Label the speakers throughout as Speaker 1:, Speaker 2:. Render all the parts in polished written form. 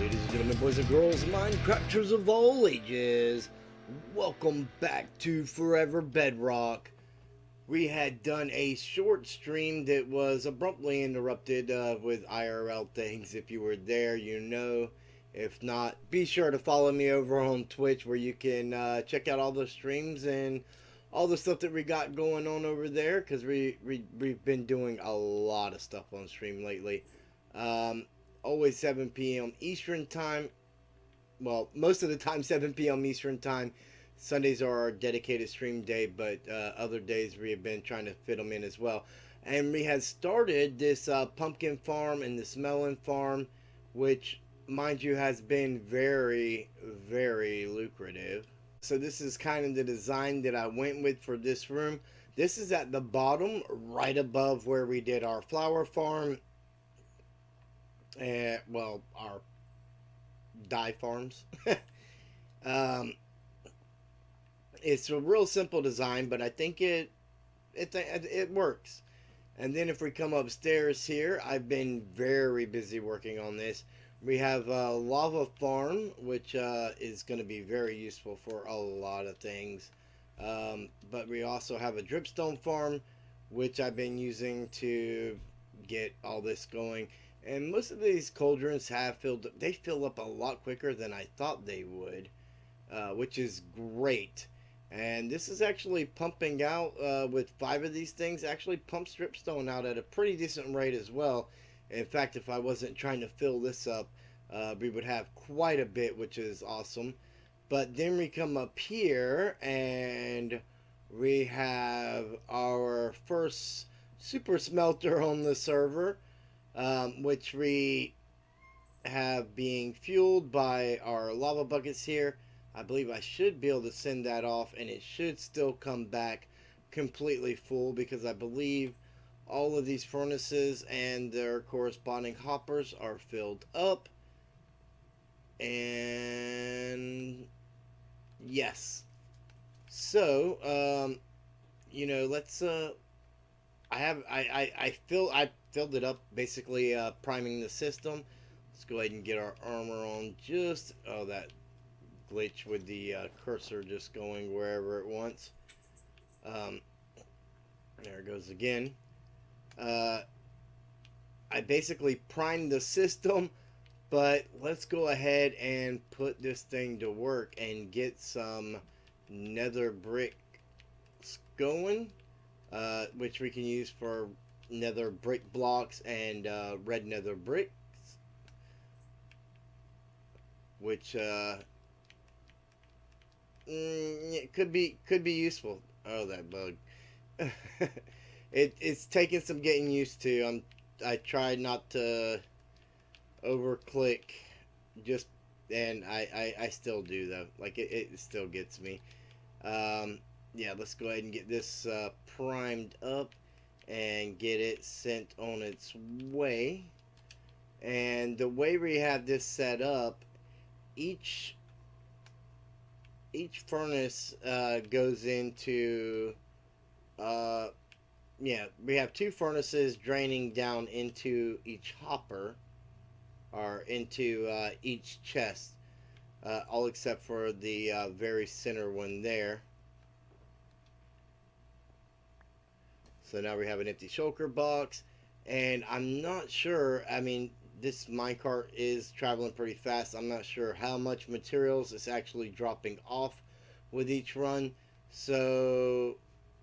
Speaker 1: Ladies and gentlemen, boys and girls, Minecrafters of all ages, welcome back to Forever Bedrock. We had done a short stream that was abruptly interrupted with IRL things. If you were there, you know. If not, be sure to follow me over on Twitch where you can check out all the streams and all the stuff that we got going on over there, because we've been doing a lot of stuff on stream lately. Always 7 p.m. Eastern time. Well, most of the time 7 p.m. Eastern time. Sundays are our dedicated stream day, but other days we have been trying to fit them in as well. And we had started this pumpkin farm and this melon farm, which, mind you, has been very, very lucrative. So this is kind of the design that I went with for this room. This is at the bottom, right above where we did our flower farm. And, well, our dye farms. um, it's a real simple design, but I think it works. And then if we come upstairs here, I've been very busy working on this. We have a lava farm, which is going to be very useful for a lot of things. But we also have a dripstone farm, which I've been using to get all this going. And most of these cauldrons have filled up. They fill up a lot quicker than I thought they would, which is great. And this is actually pumping out, with 5 of these things, actually pumps dripstone out at a pretty decent rate as well. In fact, if I wasn't trying to fill this up, we would have quite a bit, which is awesome. But then we come up here and we have our first super smelter on the server. Which we have being fueled by our lava buckets here. I believe I should be able to send that off, and it should still come back completely full, because I believe all of these furnaces and their corresponding hoppers are filled up. And yes, so let's I filled it up, basically priming the system. Let's go ahead and get our armor on. That glitch with the cursor just going wherever it wants. There it goes again. I basically primed the system, but let's go ahead and put this thing to work and get some nether bricks going. Which we can use for nether brick blocks and red nether bricks, which it could be useful. Oh, that bug! It's taking some getting used to. I tried not to overclick, and I still do though. Like it still gets me. Yeah, let's go ahead and get this primed up and get it sent on its way. And the way we have this set up, each furnace goes into we have 2 furnaces draining down into each hopper, or into each chest, all except for the very center one there. So now we have an empty shulker box, and I'm not sure, I mean, this minecart is traveling pretty fast. I'm not sure how much materials is actually dropping off with each run. So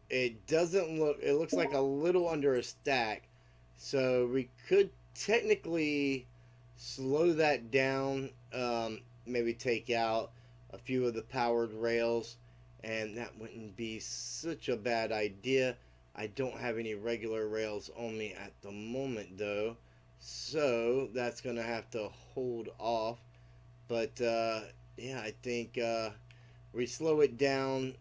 Speaker 1: it looks like a little under a stack. So we could technically slow that down, maybe take out a few of the powered rails, and that wouldn't be such a bad idea. I don't have any regular rails on me at the moment though, so that's gonna have to hold off. But yeah, I think we slow it down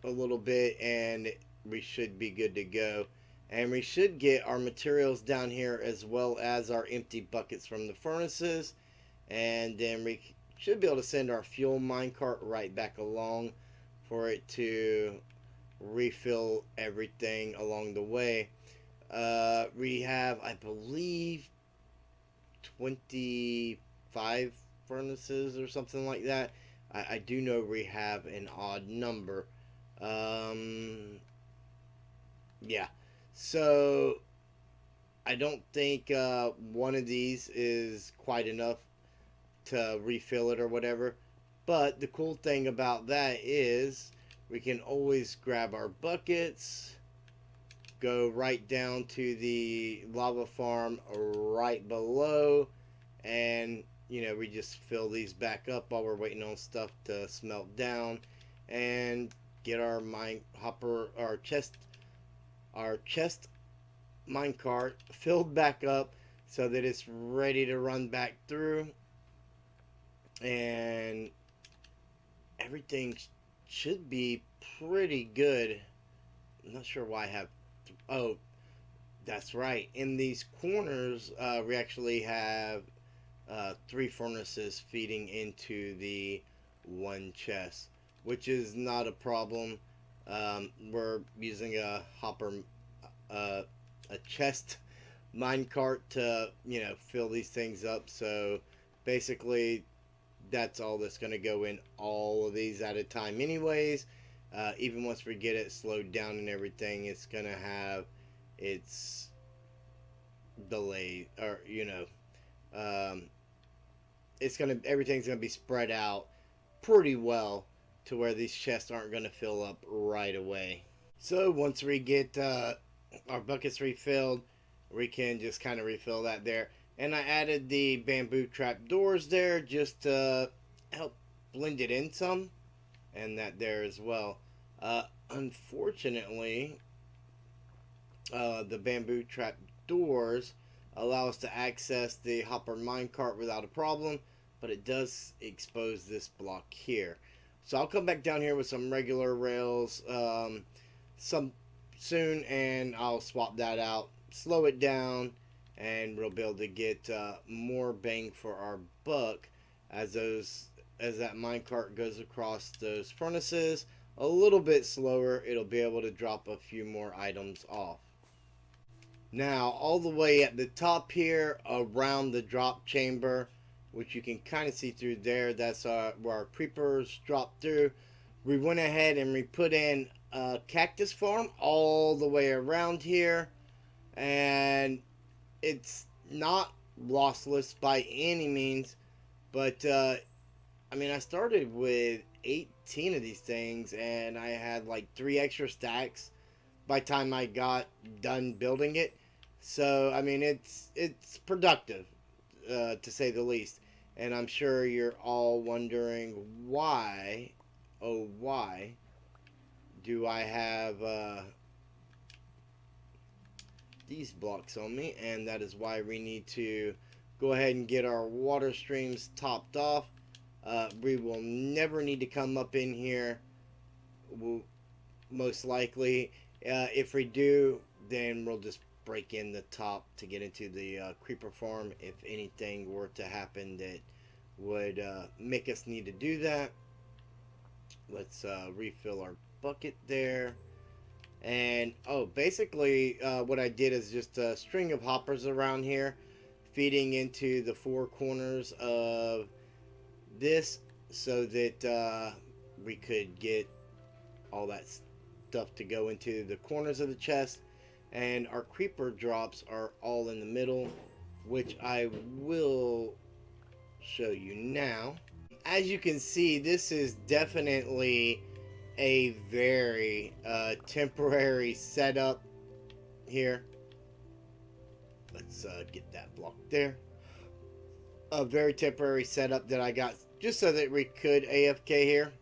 Speaker 1: a little bit and we should be good to go. And we should get our materials down here, as well as our empty buckets from the furnaces, and then we should be able to send our fuel minecart right back along for it to refill everything along the way. We have, I believe, 20 5 furnaces or something like that. I do know we have an odd number. Um, yeah. So I don't think one of these is quite enough to refill it or whatever. But the cool thing about that is we can always grab our buckets, go right down to the lava farm right below, and we just fill these back up while we're waiting on stuff to smelt down, and get our mine hopper, our chest mine cart filled back up so that it's ready to run back through, and everything should be pretty good. I'm not sure why I have. Oh, that's right. In these corners, we actually have 3 furnaces feeding into the one chest, which is not a problem. We're using a hopper, uh, a chest minecart to fill these things up. So basically, that's all that's going to go in all of these at a time, anyways. Even once we get it slowed down and everything, it's going to have its delay, or um, it's gonna everything's gonna be spread out pretty well to where these chests aren't gonna fill up right away. So once we get our buckets refilled, we can just kind of refill that there. And I added the bamboo trap doors there just to help blend it in some, and that there as well. Unfortunately, the bamboo trap doors allow us to access the hopper minecart without a problem, but it does expose this block here. So I'll come back down here with some regular rails some soon, and I'll swap that out, slow it down, and we'll be able to get more bang for our buck as that minecart goes across those furnaces. A little bit slower, it'll be able to drop a few more items off. Now, all the way at the top here, around the drop chamber, which you can kind of see through there, that's where our creepers drop through. We went ahead and we put in a cactus farm all the way around here, and it's not lossless by any means, but I mean, I started with 18 of these things, and I had like 3 extra stacks by the time I got done building it. So I mean, it's productive, to say the least. And I'm sure you're all wondering why, oh why, do I have these blocks on me? And that is why we need to go ahead and get our water streams topped off. We will never need to come up in here. We'll, most likely, if we do, then we'll just break in the top to get into the creeper farm if anything were to happen that would make us need to do that. Let's refill our bucket there. And basically what I did is just a string of hoppers around here feeding into the 4 corners of this, so that we could get all that stuff to go into the corners of the chest. And our creeper drops are all in the middle, which I will show you now. As you can see, this is definitely a very temporary setup here. Let's get that block there. A very temporary setup that I got just so that we could AFK here,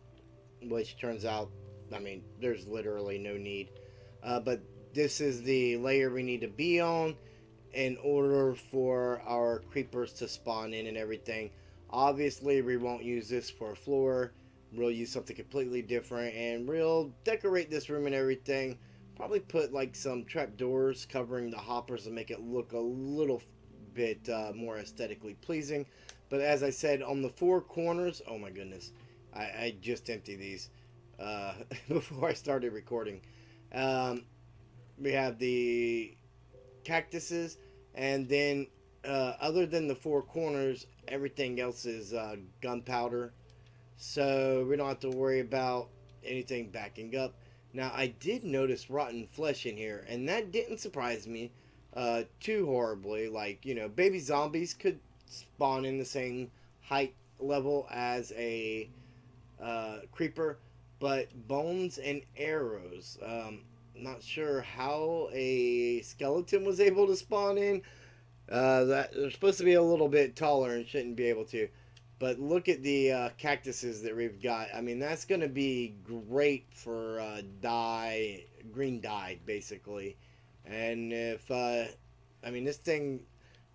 Speaker 1: which turns out, I mean, there's literally no need. But this is the layer we need to be on in order for our creepers to spawn in and everything. Obviously, we won't use this for a floor. We'll use something completely different, and we'll decorate this room and everything. Probably put like some trapdoors covering the hoppers to make it look a little bit more aesthetically pleasing. But as I said, on the 4 corners, oh my goodness, I just emptied these before I started recording. We have the cactuses, and then Other than the four corners, everything else is gunpowder, so we don't have to worry about anything backing up. Now, I did notice rotten flesh in here, and that didn't surprise me too horribly. Like, baby zombies could spawn in the same height level as a creeper, but bones and arrows. Not sure how a skeleton was able to spawn in. That they're supposed to be a little bit taller and shouldn't be able to. But look at the cactuses that we've got. I mean, that's going to be great for green dye, basically. And if, I mean, this thing,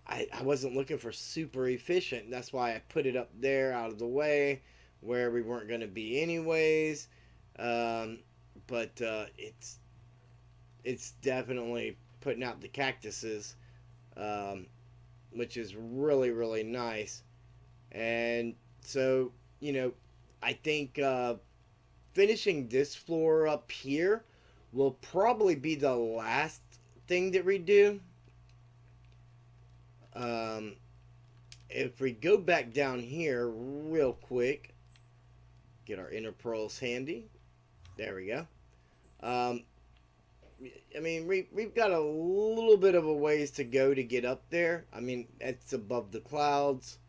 Speaker 1: I wasn't looking for super efficient. That's why I put it up there out of the way where we weren't going to be anyways. Um, but it's definitely putting out the cactuses, um, which is really, really nice. And so, I think finishing this floor up here will probably be the last thing that we do. Um, if we go back down here real quick, get our inner pearls handy. There we go. Um, I mean, we've got a little bit of a ways to go to get up there. I mean, it's above the clouds.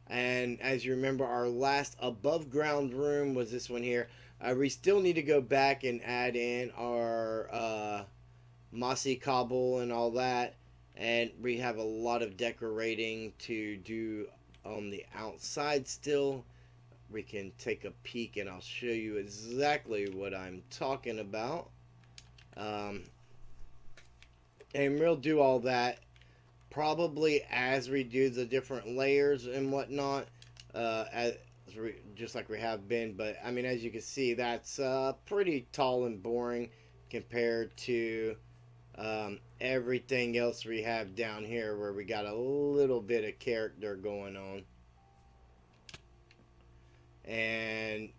Speaker 1: And as you remember, our last above ground room was this one here. We still need to go back and add in our mossy cobble and all that. And we have a lot of decorating to do on the outside still. We can take a peek and I'll show you exactly what I'm talking about. Um, and we'll do all that probably as we do the different layers and whatnot, just like we have been. But I mean, as you can see, that's pretty tall and boring compared to everything else we have down here, where we got a little bit of character going on. And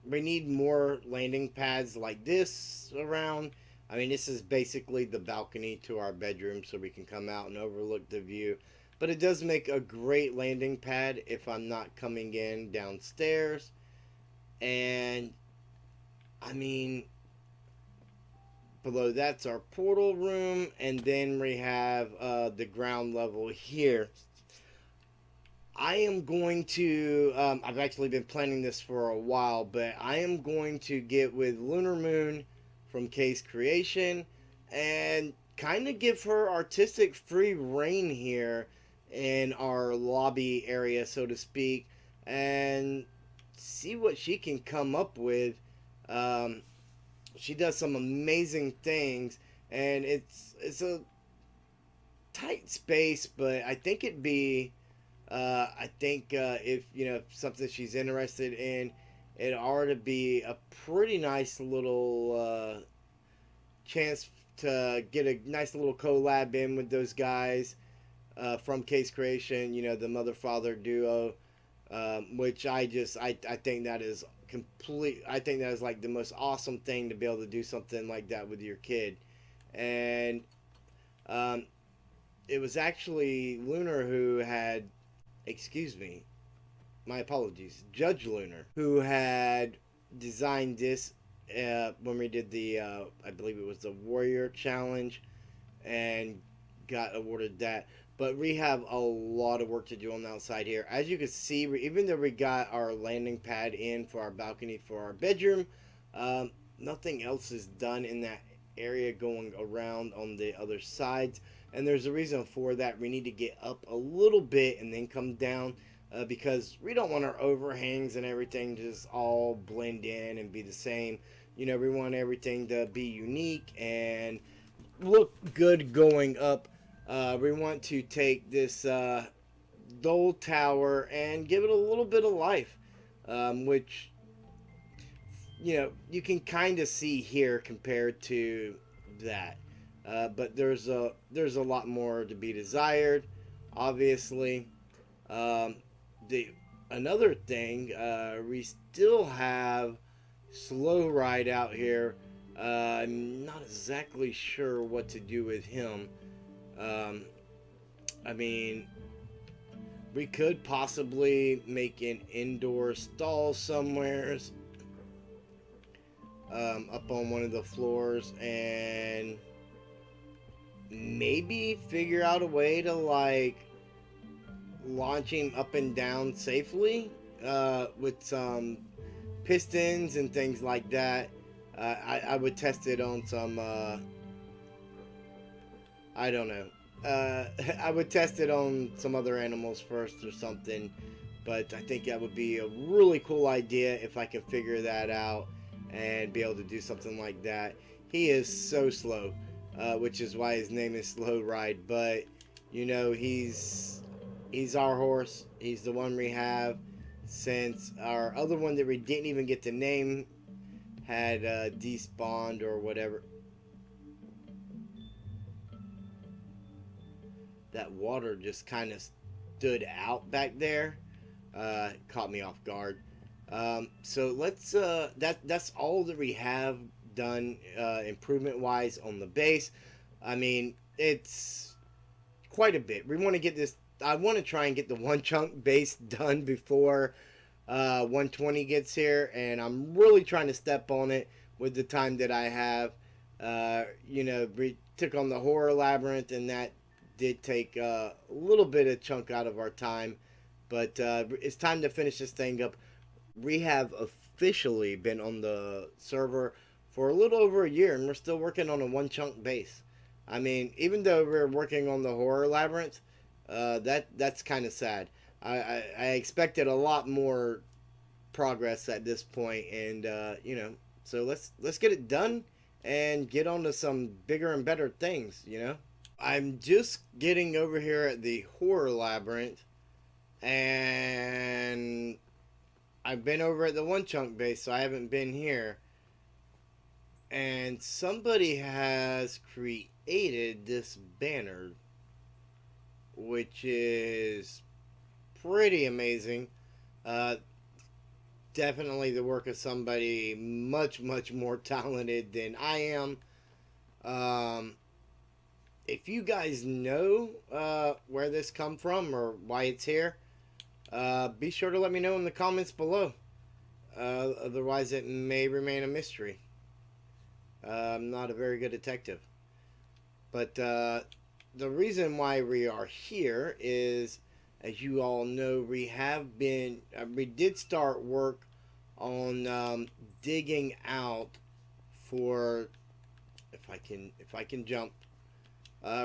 Speaker 1: we need more landing pads like this around. I mean, this is basically the balcony to our bedroom, so we can come out and overlook the view. But it does make a great landing pad if I'm not coming in downstairs. And, I mean, below that's our portal room. And then we have the ground level here. I am going to, I've actually been planning this for a while, but I am going to get with Lunar Moon from Case Creation and kind of give her artistic free reign here in our lobby area, so to speak, and see what she can come up with. She does some amazing things, and it's a tight space, but I think it'd be if something she's interested in, it ought to be a pretty nice little chance to get a nice little collab in with those guys from Case Creation. The mother father duo, which I think that is complete. I think that is like the most awesome thing to be able to do something like that with your kid, and it was actually Lunar who had. Excuse me, my apologies, Judge Lunar, who had designed this when we did the, I believe it was the Warrior Challenge, and got awarded that. But we have a lot of work to do on the outside here. As you can see, even though we got our landing pad in for our balcony for our bedroom, nothing else is done in that area going around on the other sides. And there's a reason for that. We need to get up a little bit and then come down because we don't want our overhangs and everything just all blend in and be the same. We want everything to be unique and look good going up. We want to take this Dole Tower and give it a little bit of life, which you can kind of see here compared to that. But there's a lot more to be desired, obviously. Another thing, we still have Slow Ride out here. I'm not exactly sure what to do with him. I mean, we could possibly make an indoor stall somewhere, up on one of the floors, and maybe figure out a way to like launch him up and down safely, with some pistons and things like that. I would test it on some. I don't know. I would test it on some other animals first or something. But I think that would be a really cool idea if I can figure that out and be able to do something like that. He is so slow, which is why his name is Slow Ride. But you know, he's our horse. He's the one we have. Since our other one that we didn't even get to name had despawned or whatever. That water just kind of stood out back there. Caught me off guard. So let's that's all that we have done improvement wise on the base. I mean, it's quite a bit. We want to get this. I want to try and get the one chunk base done before 120 gets here, and I'm really trying to step on it with the time that I have. We took on the horror labyrinth, and that did take a little bit of chunk out of our time, but it's time to finish this thing up. We have officially been on the server for a little over a year, and we're still working on a one chunk base. I mean, even though we're working on the horror labyrinth, that's kind of sad. I expected a lot more progress at this point, and so let's get it done and get on to some bigger and better things. I'm just getting over here at the horror labyrinth, and I've been over at the one chunk base, so I haven't been here. And somebody has created this banner, which is pretty amazing. Uh, Definitely the work of somebody much, much more talented than I am. If you guys know where this come from or why it's here, be sure to let me know in the comments below. Otherwise, it may remain a mystery. I'm not a very good detective. But the reason why we are here is, as you all know, we did start work on digging out for, if I can jump.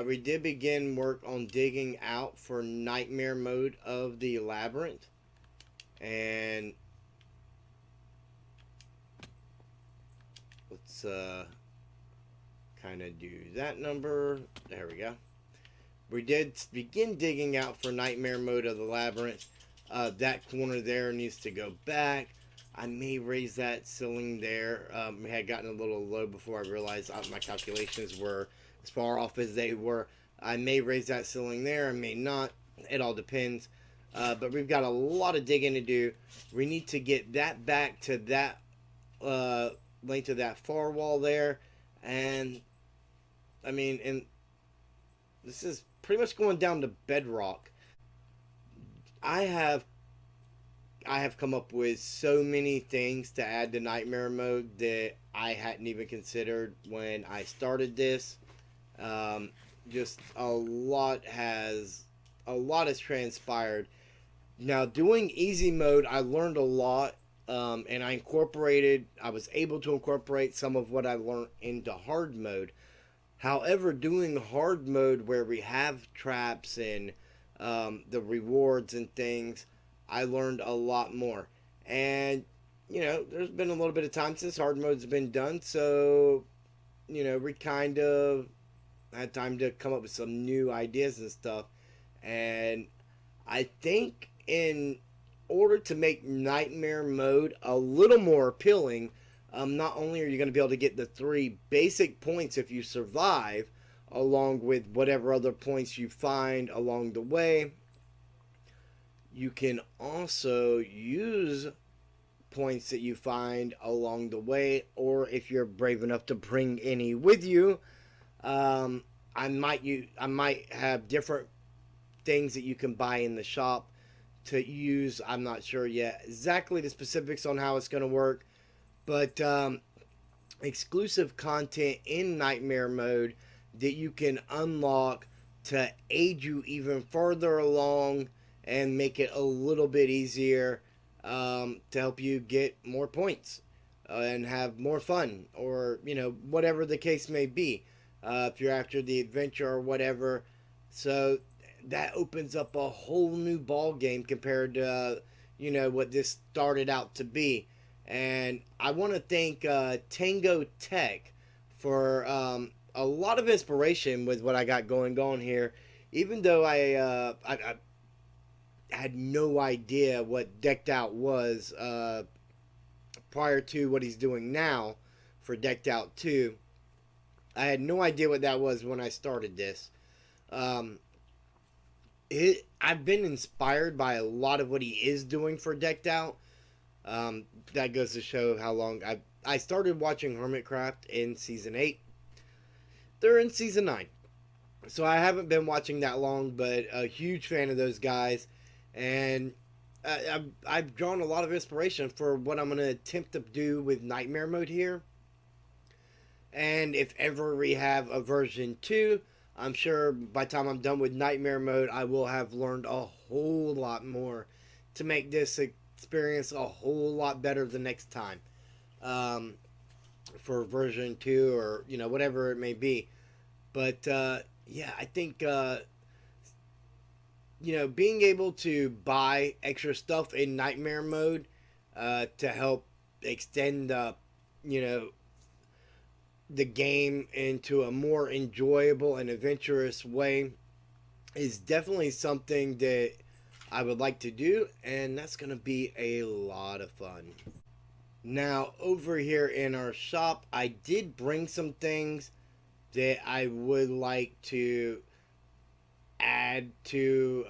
Speaker 1: We did begin work on digging out for nightmare mode of the labyrinth, and let's kind of do that number. There we go. We did begin digging out for nightmare mode of the labyrinth. That corner there needs to go back. I may raise that ceiling there. We had gotten a little low before I realized my calculations were as far off as they were. I may raise that ceiling there, I may not. It all depends. But we've got a lot of digging to do. We need to get that back to that length of that far wall there. And I mean, and this is pretty much going down to bedrock. I have come up with so many things to add to nightmare mode that I hadn't even considered when I started this. Just a lot has transpired. Now, doing easy mode, I learned a lot, and I was able to incorporate some of what I learned into hard mode. However, doing hard mode where we have traps and the rewards and things, I learned a lot more. And, there's been a little bit of time since hard mode's been done, so, we kind of had time to come up with some new ideas and stuff. And I think in order to make nightmare mode a little more appealing, not only are you going to be able to get the 3 basic points if you survive, along with whatever other points you find along the way, you can also use points that you find along the way, or if you're brave enough to bring any with you, I might have different things that you can buy in the shop to use. I'm not sure yet exactly the specifics on how it's going to work, but exclusive content in Nightmare mode that you can unlock to aid you even further along and make it a little bit easier to help you get more points and have more fun, or whatever the case may be, if you're after the adventure or whatever. So that opens up a whole new ball game compared to what this started out to be. And I want to thank Tango Tech for a lot of inspiration with what I got going on here. Even though I had no idea what Decked Out was prior to what he's doing now for Decked Out 2. I had no idea what that was when I started this. Um, I've been inspired by a lot of what he is doing for Decked Out. That goes to show how long I started watching Hermitcraft in season 8. They're in season 9, so I haven't been watching that long, but a huge fan of those guys, and I've drawn a lot of inspiration for what I'm going to attempt to do with Nightmare mode here. And if ever we have a version 2, I'm sure by the time I'm done with Nightmare mode, I will have learned a whole lot more to make this experience a whole lot better the next time. For version 2 or, whatever it may be. But, yeah, I think, being able to buy extra stuff in Nightmare mode to help extend, the game into a more enjoyable and adventurous way is definitely something that I would like to do, and that's going to be a lot of fun. Now, over here in our shop, I did bring some things that I would like to add to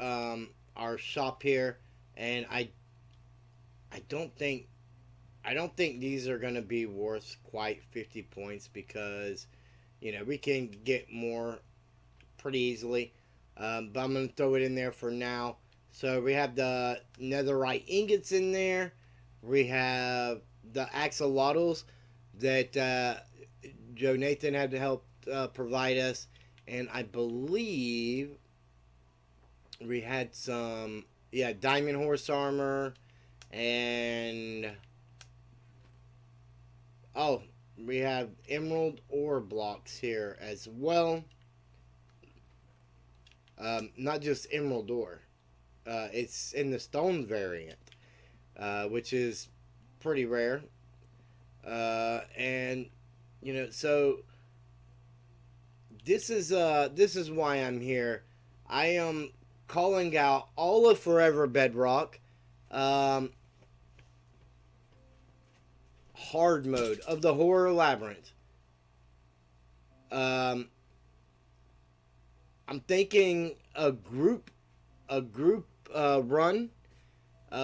Speaker 1: our shop here, and I don't think these are going to be worth quite 50 points because we can get more pretty easily, but I'm going to throw it in there for now. So we have the netherite ingots in there. We have the axolotls that Joe Nathan had to help provide us, and I believe we had some diamond horse armor, and we have emerald ore blocks here as well. Not just emerald ore. It's in the stone variant, which is pretty rare. And so this is why I'm here. I am calling out all of Forever Bedrock, hard mode of the Horror Labyrinth. I'm thinking a group run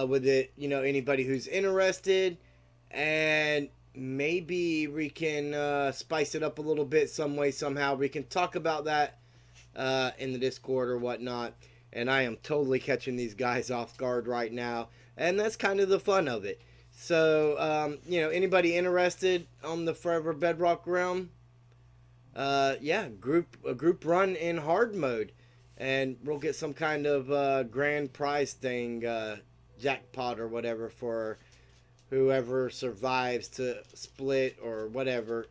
Speaker 1: with it. Anybody who's interested, and maybe we can spice it up a little bit some way, somehow. We can talk about that in the Discord or whatnot. And I am totally catching these guys off guard right now, and that's kind of the fun of it. So, anybody interested on the Forever Bedrock realm? A group run in hard mode, and we'll get some kind of grand prize thing, jackpot or whatever for whoever survives to split or whatever.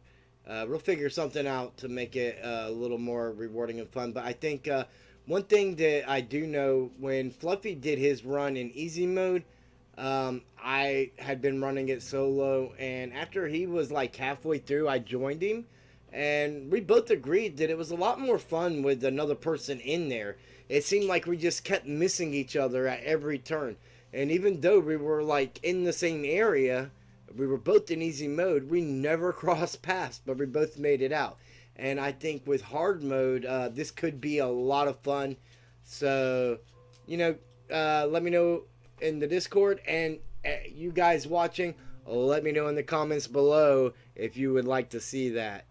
Speaker 1: We'll figure something out to make it a little more rewarding and fun. But I think one thing that I do know, when Fluffy did his run in easy mode, I had been running it solo, and after he was like halfway through, I joined him, and we both agreed that it was a lot more fun with another person in there. It seemed like we just kept missing each other at every turn, and even though we were like in the same area, we were both in easy mode, we never crossed paths, but we both made it out. And I think with hard mode, this could be a lot of fun. So, let me know in the Discord, and you guys watching, let me know in the comments below if you would like to see that.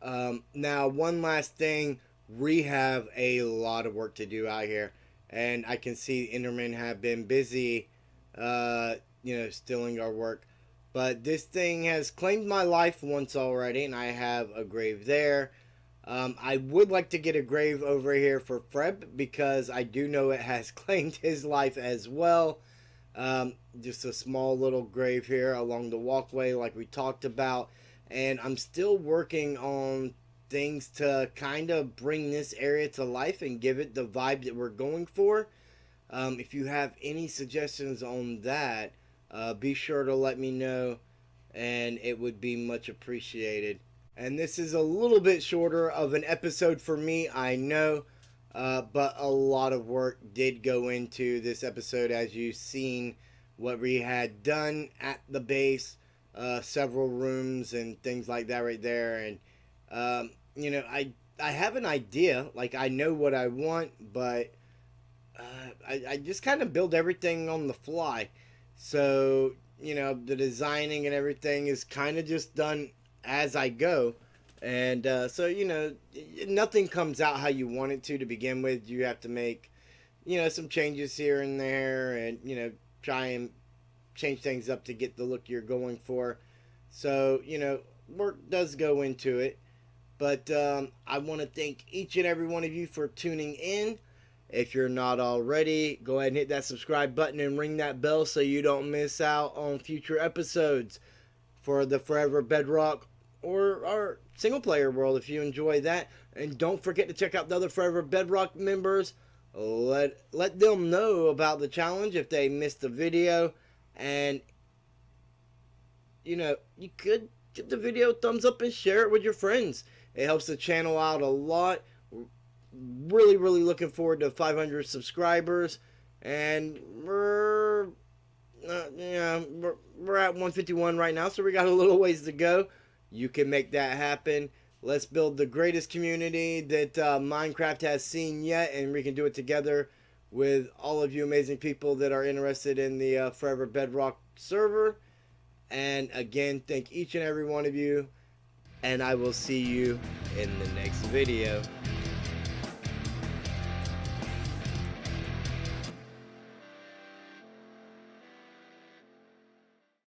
Speaker 1: Now, one last thing, we have a lot of work to do out here, and I can see Endermen have been busy, uh, stealing our work. But this thing has claimed my life once already, and I have a grave there. I would like to get a grave over here for Freb because I do know it has claimed his life as well. Just a small little grave here along the walkway, like we talked about. And I'm still working on things to kind of bring this area to life and give it the vibe that we're going for. If you have any suggestions on that, be sure to let me know, and it would be much appreciated. And this is a little bit shorter of an episode for me, I know, but a lot of work did go into this episode, as you've seen what we had done at the base, several rooms and things like that right there. And I have an idea, like I know what I want, but I just kind of build everything on the fly. So, the designing and everything is kind of just done as I go. And so, nothing comes out how you want it to begin with. You have to make, some changes here and there and, try and change things up to get the look you're going for. So, work does go into it. But I want to thank each and every one of you for tuning in. If you're not already, go ahead and hit that subscribe button and ring that bell so you don't miss out on future episodes for the Forever Bedrock or our single player world if you enjoy that. And don't forget to check out the other Forever Bedrock members. Let them know about the challenge if they missed the video. And, you could give the video a thumbs up and share it with your friends. It helps the channel out a lot. Really, really looking forward to 500 subscribers, and we're at 151 right now, so we got a little ways to go. You can make that happen. Let's build the greatest community that Minecraft has seen yet, and we can do it together with all of you amazing people that are interested in the Forever Bedrock server. And again, thank each and every one of you, and I will see you in the next video.